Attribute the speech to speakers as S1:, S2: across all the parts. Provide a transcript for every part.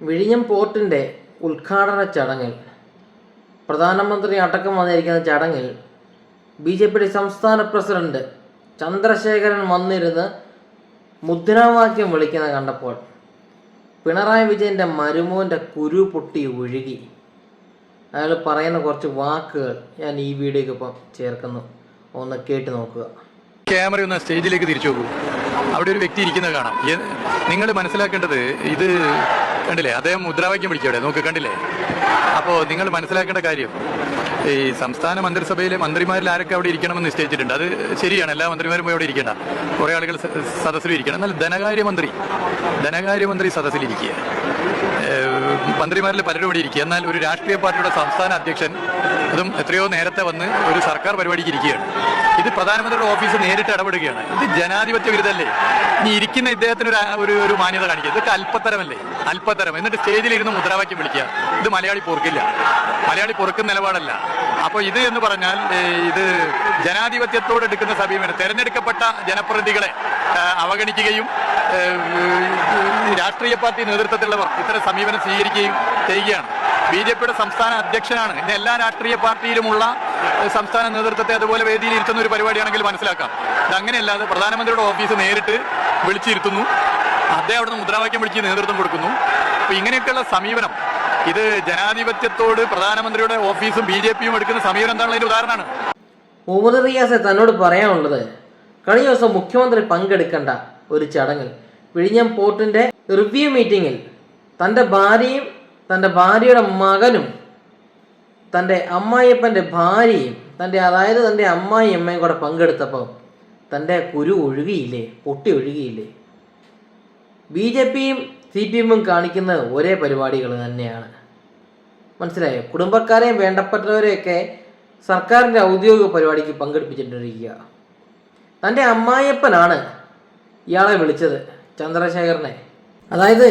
S1: വിഴിഞ്ഞം പോർട്ടിൻ്റെ ഉദ്ഘാടന ചടങ്ങിൽ പ്രധാനമന്ത്രി അടക്കം വന്നിരിക്കുന്ന ചടങ്ങിൽ BJP സംസ്ഥാന പ്രസിഡന്റ് ചന്ദ്രശേഖരൻ വന്നിരുന്ന് മുദ്രാവാക്യം വിളിക്കുന്ന കണ്ടപ്പോൾ പിണറായി വിജയൻ്റെ മരുമോൻ്റെ കുരു പൊട്ടി ഒഴുകി. അയാൾ പറയുന്ന കുറച്ച് വാക്കുകൾ ഞാൻ ഈ വീഡിയോക്കൊപ്പം ചേർക്കുന്നു, ഒന്ന് കേട്ട് നോക്കുക.
S2: ക്യാമറ ഒന്ന് സ്റ്റേജിലേക്ക് തിരിച്ചു നോക്കൂ. അവിടെ ഒരു വ്യക്തി ഇരിക്കുന്നത് കാണാം. നിങ്ങൾ മനസ്സിലാക്കേണ്ടത് ഇത് കണ്ടില്ലേ, അദ്ദേഹം മുദ്രാവാക്യം വിളിക്കവിടെ നോക്ക്, കണ്ടില്ലേ? അപ്പോൾ നിങ്ങൾ മനസ്സിലാക്കേണ്ട കാര്യം, ഈ സംസ്ഥാന മന്ത്രിസഭയിലെ മന്ത്രിമാരിൽ ആരൊക്കെ അവിടെ ഇരിക്കണമെന്ന് നിശ്ചയിച്ചിട്ടുണ്ട്. അത് ശരിയാണ്, എല്ലാ മന്ത്രിമാരും പോയി അവിടെ ഇരിക്കേണ്ട, കുറേ ആളുകൾ സദസ്സിൽ ഇരിക്കണം. എന്നാൽ ധനകാര്യമന്ത്രി സദസ്സിലിരിക്കുക, മന്ത്രിമാരിൽ പലരും ഇവിടെ ഇരിക്കുക. എന്നാൽ ഒരു രാഷ്ട്രീയ പാർട്ടിയുടെ സംസ്ഥാന അധ്യക്ഷൻ, അതും എത്രയോ നേരത്തെ വന്ന് ഒരു സർക്കാർ പരിപാടിക്ക് ഇരിക്കുകയാണ്. ഇത് പ്രധാനമന്ത്രിയുടെ ഓഫീസ് നേരിട്ട് ഇടപെടുകയാണ്. ഇത് ജനാധിപത്യ വിരുദ്ധല്ലേ? ഇനി ഇരിക്കുന്ന ഇദ്ദേഹത്തിന് ഒരു മാന്യത കാണിക്കുക. ഇതൊക്കെ അല്പത്തരമല്ലേ? അല്പത്തരം. എന്നിട്ട് സ്റ്റേജിലിരുന്ന് മുദ്രാവാക്യം വിളിക്കുക. ഇത് മലയാളി പൊറുക്കില്ല, മലയാളി പൊറുക്കുന്ന നിലപാടല്ല. അപ്പോൾ ഇത് എന്ന് പറഞ്ഞാൽ ഇത് ജനാധിപത്യത്തോട് എടുക്കുന്ന സമീപനം, തെരഞ്ഞെടുക്കപ്പെട്ട ജനപ്രതിനിധികളെ അവഗണിക്കുകയും രാഷ്ട്രീയ പാർട്ടി നേതൃത്വത്തിലുള്ളവർ ഇത്തരം സമീപനം സ്വീകരിക്കുകയും ചെയ്യുകയാണ്. BJPയുടെ സംസ്ഥാന അധ്യക്ഷനാണ്. ഇന്ന് എല്ലാ രാഷ്ട്രീയ പാർട്ടിയിലുമുള്ള സംസ്ഥാന നേതൃത്വത്തെ അതുപോലെ വേദിയിൽ ഇരുത്തുന്ന ഒരു പരിപാടിയാണെങ്കിൽ മനസ്സിലാക്കാം. ഇതങ്ങനെയല്ലാതെ പ്രധാനമന്ത്രിയുടെ ഓഫീസ് നേരിട്ട് വിളിച്ചിരുത്തുന്നു, അദ്ദേഹം അവിടുന്ന് മുദ്രാവാക്യം വിളിച്ച് നേതൃത്വം കൊടുക്കുന്നു. അപ്പോൾ ഇങ്ങനെയൊക്കെയുള്ള സമീപനം, ഇത് ജനാധിപത്യത്തോട് പ്രധാനമന്ത്രിയുടെ ഓഫീസും BJPയും എടുക്കുന്ന സമീപനം എന്താണെന്നതിന്റെ ഉദാഹരണമാണ്.
S1: മുഹമ്മദ് റിയാസ് തന്നോട് പറയാനുള്ളത്, കഴിഞ്ഞ ദിവസം മുഖ്യമന്ത്രി പങ്കെടുക്കേണ്ട ഒരു ചടങ്ങിൽ, വിഴിഞ്ഞം പോർട്ടിൻ്റെ റിവ്യൂ മീറ്റിങ്ങിൽ തൻ്റെ ഭാര്യയും തൻ്റെ ഭാര്യയുടെ മകനും തൻ്റെ അമ്മായിയപ്പൻ്റെ ഭാര്യയും അതായത് തൻ്റെ അമ്മായിയമ്മയും കൂടെ പങ്കെടുത്തപ്പോൾ തൻ്റെ കുരു ഒഴുകിയില്ലേ, പൊട്ടി ഒഴുകിയില്ലേ? BJPയും CPMും കാണിക്കുന്ന ഒരേ പരിപാടികൾ തന്നെയാണ്. മനസ്സിലായോ? കുടുംബക്കാരെയും വേണ്ടപ്പെട്ടവരെയൊക്കെ സർക്കാരിൻ്റെ ഔദ്യോഗിക പരിപാടിക്ക് പങ്കെടുപ്പിച്ചിട്ടിരിക്കുക. തൻ്റെ അമ്മായിയപ്പനാണ് ഇയാളെ വിളിച്ചത്, ചന്ദ്രശേഖരനെ. അതായത്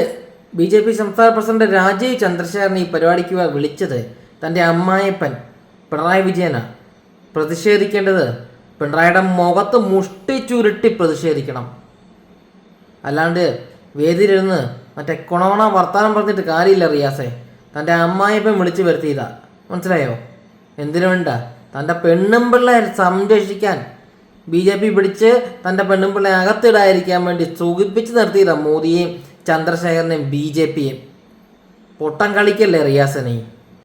S1: BJP സംസ്ഥാന പ്രസിഡന്റ് രാജീവ് ചന്ദ്രശേഖരൻ ഈ പരിപാടിക്ക് വിളിച്ചത് തൻ്റെ അമ്മായിയപ്പൻ പിണറായി വിജയനാണ്. പ്രതിഷേധിക്കേണ്ടത് പിണറായിയുടെ മുഖത്ത് മുഷ്ടി ചുരുട്ടി പ്രതിഷേധിക്കണം, അല്ലാണ്ട് വേദിയിലിരുന്ന് മറ്റേ കൊണവണ വർത്താനം പറഞ്ഞിട്ട് കാര്യമില്ല. റിയാസെ തൻ്റെ അമ്മായിയപ്പൻ വിളിച്ചു വരുത്തിയതാ, മനസ്സിലായോ? എന്തിനു വേണ്ട? തൻ്റെ പെണ്ണുമ്പിള്ളെ സംരക്ഷിക്കാൻ BJP പിടിച്ച് തൻ്റെ പെണ്ണുമ്പിള്ളെ അകത്തിടാതിരിക്കാൻ വേണ്ടി സുഖിപ്പിച്ച് നിർത്തിയതാണ് മോദിയെയും ചന്ദ്രശേഖരനെയും BJPയും. പൊട്ടം കളിക്കല്ലേ റിയാസനെയും?